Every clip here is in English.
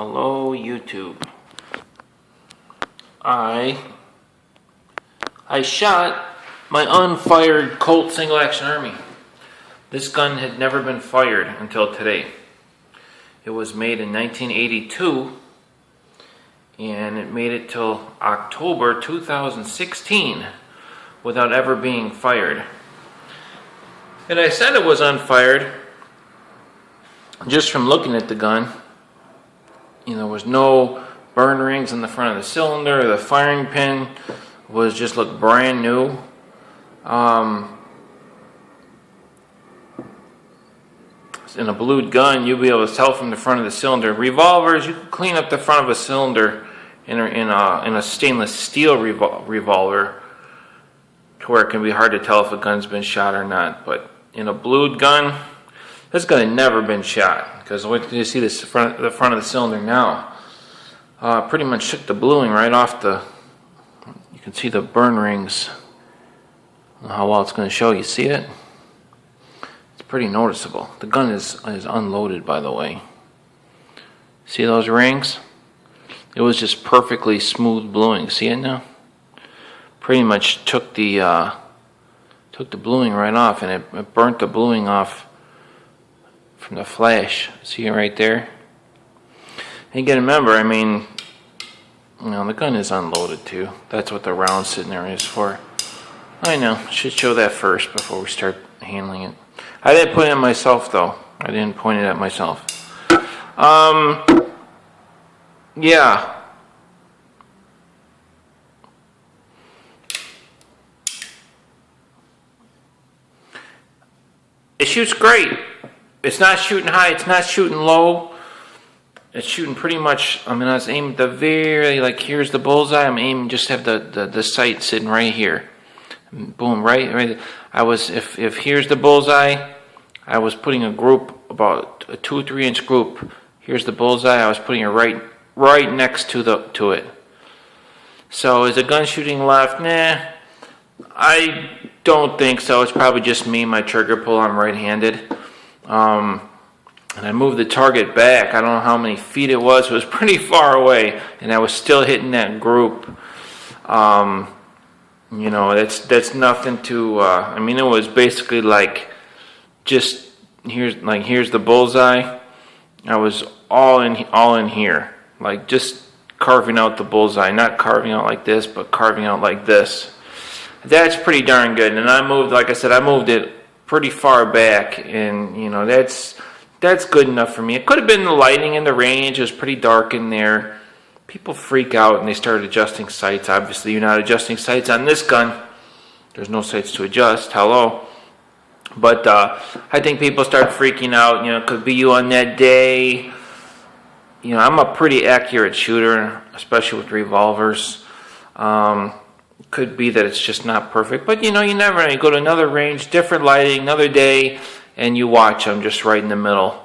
Hello YouTube. I shot my unfired Colt single action army. This gun had never been fired until today. It was made in 1982 and it made it till October 2016 without ever being fired. And I said it was unfired just from looking at the gun. You know, there was no burn rings in the front of the cylinder. The firing pin was just looked brand new. In a blued gun, you'll be able to tell from the front of the cylinder. Revolvers, you can clean up the front of a cylinder in a stainless steel revolver to where it can be hard to tell if a gun's been shot or not. But in a blued gun, this gun had never been shot. Because you see the front of the cylinder now. Pretty much took the bluing right off the. You can see the burn rings. I don't know how well it's going to show. You see it? It's pretty noticeable. The gun is unloaded, by the way. See those rings? It was just perfectly smooth bluing. See it now? Pretty much took the bluing right off, and it burnt the bluing off from the flash. See it right there? And you gotta remember, I mean, you know, the gun is unloaded too. That's what the round sitting there is for. I know, should show that first before we start handling it. I didn't put it in myself though. I didn't point it at myself. Yeah. It shoots great. It's not shooting high, it's not shooting low. It's shooting pretty much, I mean, I was aiming at the very, like, here's the bullseye. I'm aiming, just have the sight sitting right here. Boom, right. I was, if here's the bullseye, I was putting a group, about a 2 or 3 inch group. Here's the bullseye, I was putting it right next to it. So is the gun shooting left? Nah, I don't think so. It's probably just me, my trigger pull, I'm right-handed. And I moved the target back. I don't know how many feet it was. It was pretty far away, and I was still hitting that group. You know, that's nothing to. I mean, it was basically like just here's the bullseye. I was all in here, like just carving out the bullseye, not carving out like this, but carving out like this. That's pretty darn good. And I moved, like I said, I moved it pretty far back, and you know, that's good enough for me. It could have been the lighting in the range. It was pretty dark in there. People freak out and they start adjusting sights. Obviously, you're not adjusting sights on this gun. There's no sights to adjust. Hello. But I think people start freaking out. You know, it could be you on that day. You know, I'm a pretty accurate shooter, especially with revolvers. Could be that it's just not perfect. But, you know, you never know. You go to another range, different lighting, another day, and you watch them just right in the middle.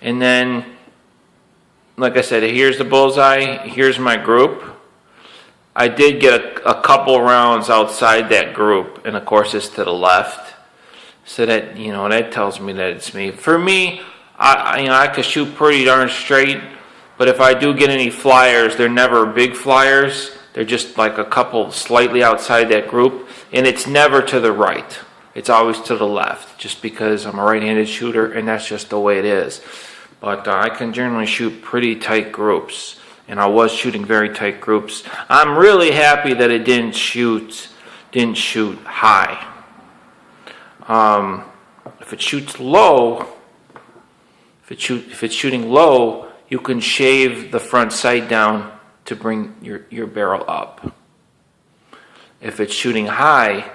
And then, like I said, here's the bullseye, here's my group. I did get a couple rounds outside that group, and of course it's to the left. So that, you know, that tells me that it's me. For me, I could shoot pretty darn straight, but if I do get any flyers, they're never big flyers. They're just like a couple slightly outside that group, and it's never to the right. It's always to the left, just because I'm a right-handed shooter, and that's just the way it is. But I can generally shoot pretty tight groups, and I was shooting very tight groups. I'm really happy that it didn't shoot high. If it shoots low, if it's shooting low, you can shave the front sight down to bring your barrel up. If it's shooting high,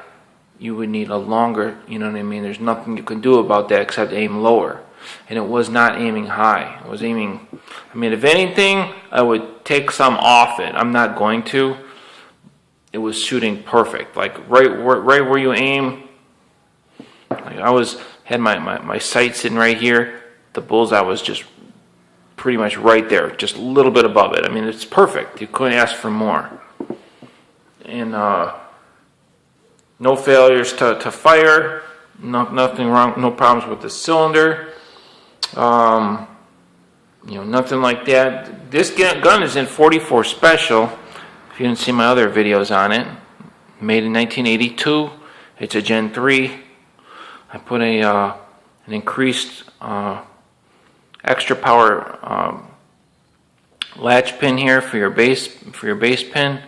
you would need a longer, you know what I mean? There's nothing you can do about that except aim lower. And it was not aiming high. It was aiming, I mean, if anything, I would take some off it. I'm not going to. It was shooting perfect. Like right where you aim. Like I had my sight sitting right here. The bullseye was just pretty much right there, just a little bit above it. I mean, it's perfect. You couldn't ask for more. And no failures to fire, nothing wrong, no problems with the cylinder. Nothing like that. This gun is in 44 Special. If you didn't see my other videos on it, made in 1982. It's a Gen 3. I put an increased extra power latch pin here for your base pin.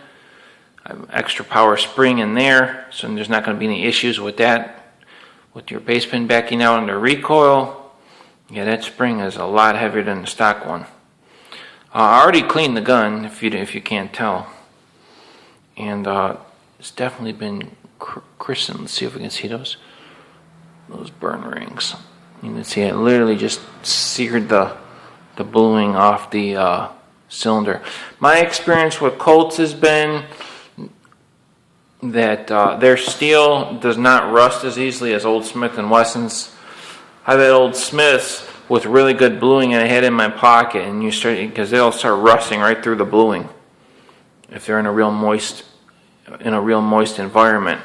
Extra power spring in there, so there's not going to be any issues with that, with your base pin backing out under recoil. Yeah, that spring is a lot heavier than the stock one. I already cleaned the gun, if you can't tell, and it's definitely been christened. Let's see if we can see those burn rings. You can see it literally just seared the bluing off the cylinder. My experience with Colts has been that their steel does not rust as easily as old Smith & Wessons. I've had old Smiths with really good bluing, and I had it in my pocket, and because they'll start rusting right through the bluing if they're in a real moist environment.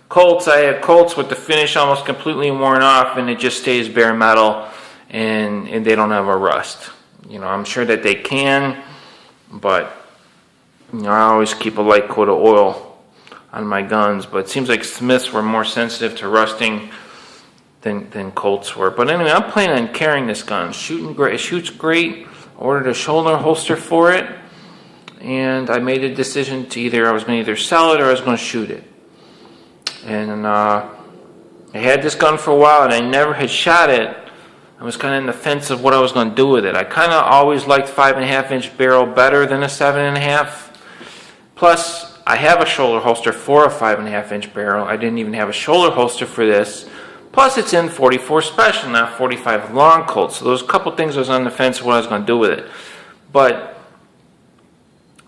Colts, I have Colts with the finish almost completely worn off, and it just stays bare metal, and they don't have a rust. I'm sure that they can, but I always keep a light coat of oil on my guns. But it seems like Smiths were more sensitive to rusting than Colts were. But anyway, I'm planning on carrying this gun. It shoots great. Ordered a shoulder holster for it, and I made a decision to I was going to either sell it or I was going to shoot it. And I had this gun for a while, and I never had shot it. I was kind of in the fence of what I was going to do with it. I kind of always liked 5.5-inch barrel better than a 7.5. Plus, I have a shoulder holster for a 5.5-inch barrel. I didn't even have a shoulder holster for this. Plus, it's in 44 Special, not 45 Long Colt. So there's a couple things I was on the fence of what I was going to do with it. But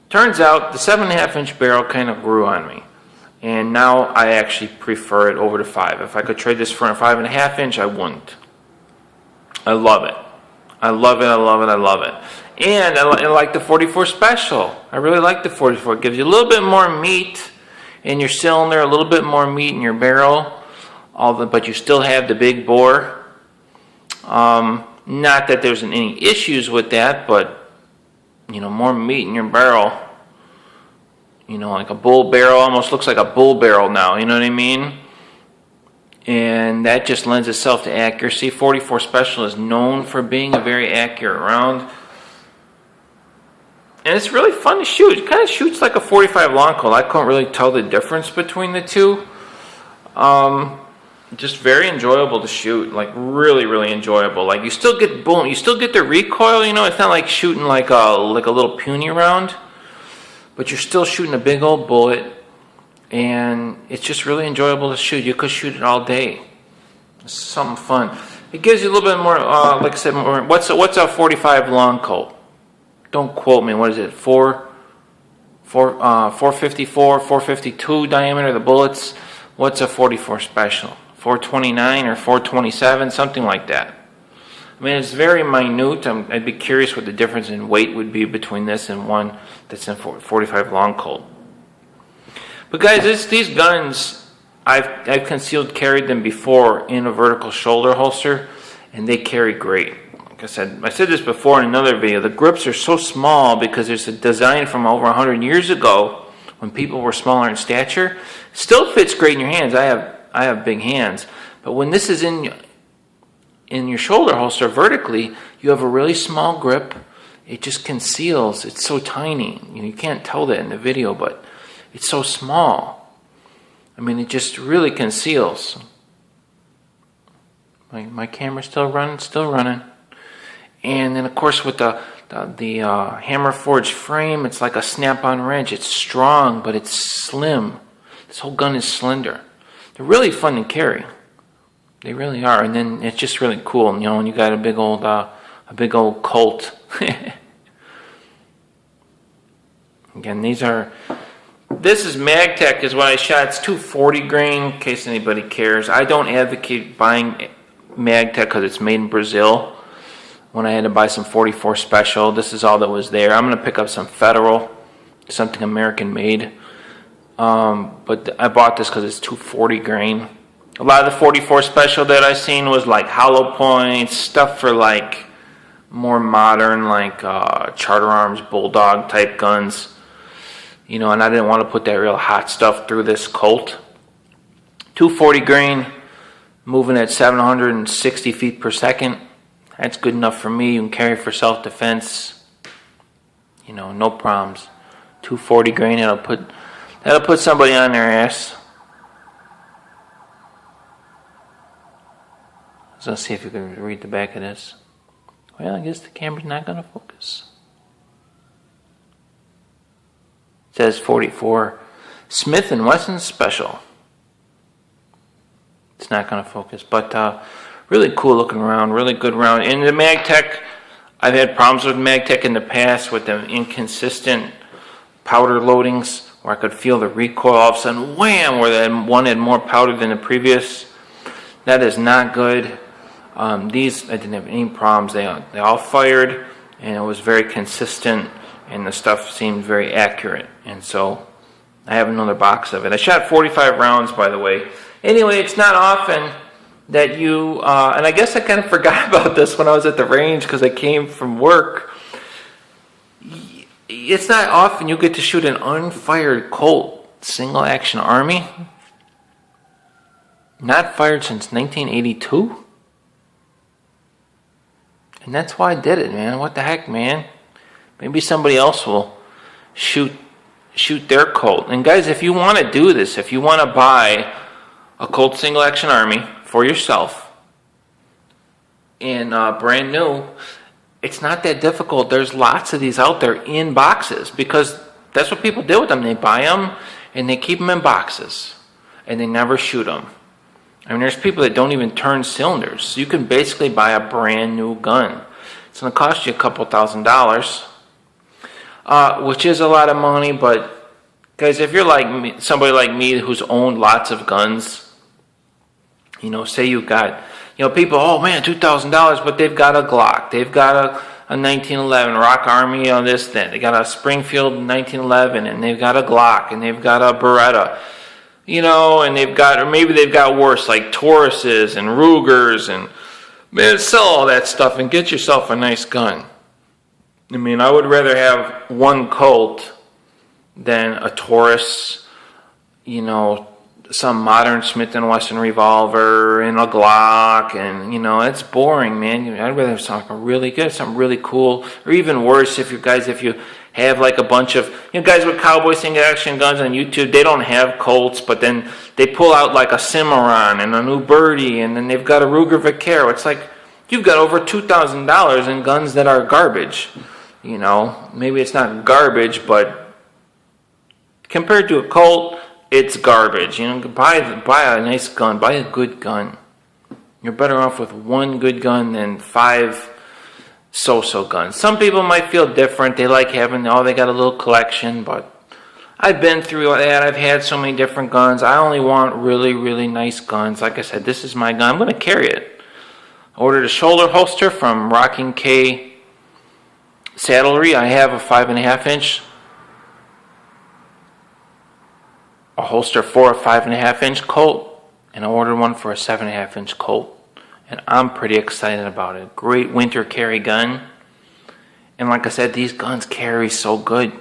turns out the 7.5-inch barrel kind of grew on me. And now I actually prefer it over the 5. If I could trade this for a 5.5-inch, I wouldn't. I love it. I love it, I love it, I love it. And I like the 44 Special. I really like the 44. It gives you a little bit more meat in your cylinder, a little bit more meat in your barrel. But you still have the big bore. Not that there's any issues with that, but more meat in your barrel. Like a bull barrel, almost looks like a bull barrel now. You know what I mean? And that just lends itself to accuracy. 44 Special is known for being a very accurate round. And it's really fun to shoot. It kind of shoots like a 45 Long Colt. I couldn't really tell the difference between the two. Just very enjoyable to shoot, like really, really enjoyable. Like you still get boom, you still get the recoil. It's not like shooting like a little puny round, but you're still shooting a big old bullet, and it's just really enjoyable to shoot. You could shoot it all day. It's something fun. It gives you a little bit more, like I said, more. What's a 45 Long Colt? Don't quote me. What is it? 454, 452 diameter the bullets. What's a 44 Special? 429 or 427, something like that. I mean, it's very minute. I'd be curious what the difference in weight would be between this and one that's in 45 Long Colt. But guys, these guns, I've concealed carried them before in a vertical shoulder holster, and they carry great. Like I said this before in another video. The grips are so small because there's a design from over 100 years ago when people were smaller in stature. Still fits great in your hands. I have big hands, but when this is in your shoulder holster vertically, you have a really small grip. It just conceals. It's so tiny. You can't tell that in the video, but it's so small. I mean, it just really conceals. My camera's still running. And then, of course, with the hammer forged frame, it's like a snap-on wrench. It's strong, but it's slim. This whole gun is slender. They're really fun to carry. They really are. And then it's just really cool, when you got a big old Colt. Again, this is MagTech is what I shot. It's 240 grain, in case anybody cares. I don't advocate buying MagTech because it's made in Brazil. When I had to buy some 44 Special, this is all that was there. I'm going to pick up some Federal, something American made. But I bought this because it's 240 grain. A lot of the 44 Special that I seen was like hollow points, stuff for like more modern, like Charter Arms Bulldog type guns. You know, and I didn't want to put that real hot stuff through this Colt. 240 grain, moving at 760 feet per second. That's good enough for me. You can carry for self-defense. You know, no problems. 240 grain, that'll put somebody on their ass. So let's see if you can read the back of this. Well, I guess the camera's not going to focus. It says 44 Smith & Wesson Special. It's not going to focus, but really cool looking round, really good round. In the MagTech, I've had problems with MagTech in the past with the inconsistent powder loadings where I could feel the recoil all of a sudden, wham, where that one had more powder than the previous. That is not good. These, I didn't have any problems. They all fired, and it was very consistent, and the stuff seemed very accurate. And so I have another box of it. I shot 45 rounds, by the way. Anyway, it's not often that you, and I guess I kind of forgot about this when I was at the range because I came from work. It's not often you get to shoot an unfired Colt single action Army. Not fired since 1982. And that's why I did it, man. What the heck, man? Maybe somebody else will shoot their Colt. And guys, if you want to do this, if you want to buy a Colt single action Army for yourself and brand new, it's not that difficult. There's lots of these out there in boxes because that's what people do with them. They buy them and they keep them in boxes and they never shoot them. I mean, there's people that don't even turn cylinders. So you can basically buy a brand new gun. It's going to cost you a couple $1,000s, which is a lot of money. But guys, if you're like me, somebody like me who's owned lots of guns, you know, say you got, you know, people, oh man, $2,000, but they've got a Glock, they've got a 1911 Rock Army on this, then they got a Springfield 1911, and they've got a Glock, and they've got a Beretta. You know, and they've got, or maybe they've got worse, like Tauruses and Rugers, and man, sell all that stuff and get yourself a nice gun. I mean, I would rather have one Colt than a Taurus, you know, some modern Smith & Wesson revolver and a Glock, and, you know, it's boring, man. I'd rather have something really good, something really cool, or even worse, if you have like a bunch of, you know, guys with cowboy single action guns on YouTube, they don't have Colts, but then they pull out like a Cimarron and a new Birdie, and then they've got a Ruger Vaquero. It's like you've got over $2,000 in guns that are garbage. You know, maybe it's not garbage, but compared to a Colt, it's garbage. You know, buy a nice gun, buy a good gun. You're better off with one good gun than 5 so-so guns. Some people might feel different. They like having, oh, they got a little collection, but I've been through that. I've had so many different guns. I only want really, really nice guns. Like I said, this is my gun. I'm going to carry it. I ordered a shoulder holster from Rocking K Saddlery. I have a 5.5 inch. A holster for a 5.5 inch Colt, and I ordered one for a 7.5 inch Colt. And I'm pretty excited about it. Great winter carry gun. And like I said, these guns carry so good.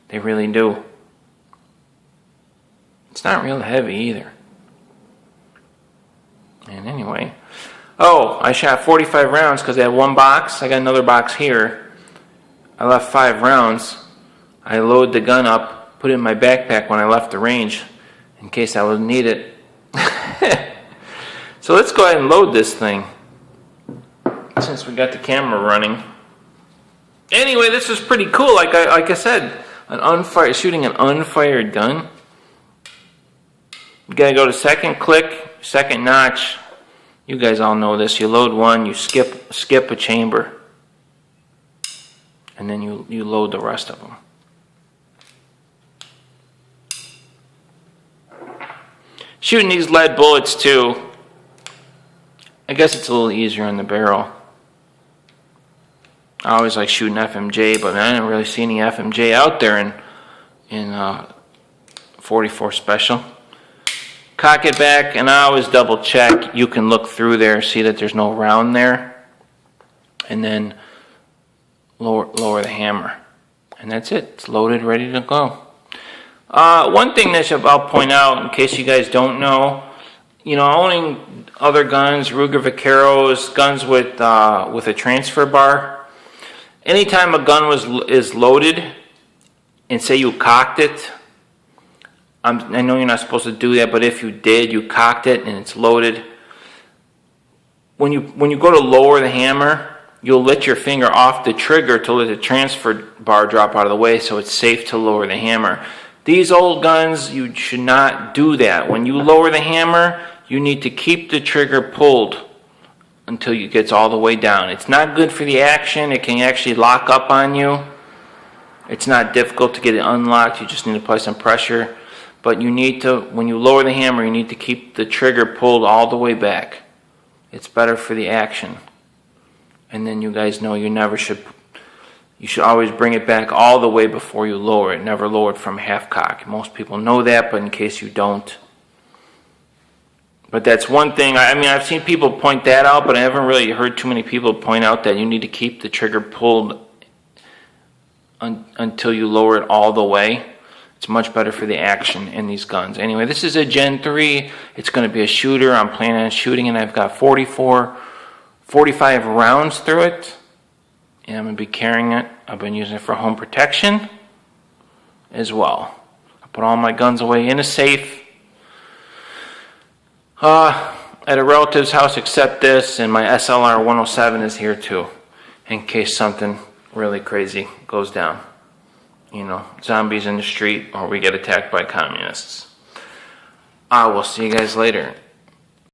They really do. It's not real heavy either. And anyway. Oh, I shot 45 rounds because I had one box. I got another box here. I left 5 rounds. I load the gun up, put it in my backpack when I left the range in case I would need it. So let's go ahead and load this thing since we got the camera running. Anyway, this is pretty cool. Like I said, shooting an unfired gun. You gotta go to second click, second notch. You guys all know this. You load one, you skip a chamber, and then you load the rest of them. Shooting these lead bullets too, I guess it's a little easier on the barrel. I always like shooting FMJ, but I didn't really see any FMJ out there in 44 Special. Cock it back, and I always double check. You can look through there, see that there's no round there. And then lower the hammer. And that's it. It's loaded, ready to go. One thing that I'll point out, in case you guys don't know, you know, owning other guns, Ruger Vaqueros, guns with a transfer bar. Anytime a gun is loaded, and say you cocked it, I know you're not supposed to do that, but if you did, you cocked it and it's loaded. When you go to lower the hammer, you'll let your finger off the trigger to let the transfer bar drop out of the way, so it's safe to lower the hammer. These old guns, you should not do that. When you lower the hammer, you need to keep the trigger pulled until it gets all the way down. It's not good for the action. It can actually lock up on you. It's not difficult to get it unlocked. You just need to apply some pressure. But you need to, when you lower the hammer, you need to keep the trigger pulled all the way back. It's better for the action. And then you guys know you should always bring it back all the way before you lower it. Never lower it from half cock. Most people know that, but in case you don't. But that's one thing. I mean, I've seen people point that out, but I haven't really heard too many people point out that you need to keep the trigger pulled until you lower it all the way. It's much better for the action in these guns. Anyway, this is a Gen 3. It's going to be a shooter. I'm planning on shooting, and I've got 45 rounds through it. And I'm going to be carrying it. I've been using it for home protection as well. I put all my guns away in a safe. At a relative's house except this, and my SLR 107 is here too, in case something really crazy goes down. You know, zombies in the street, or we get attacked by communists. I will see you guys later.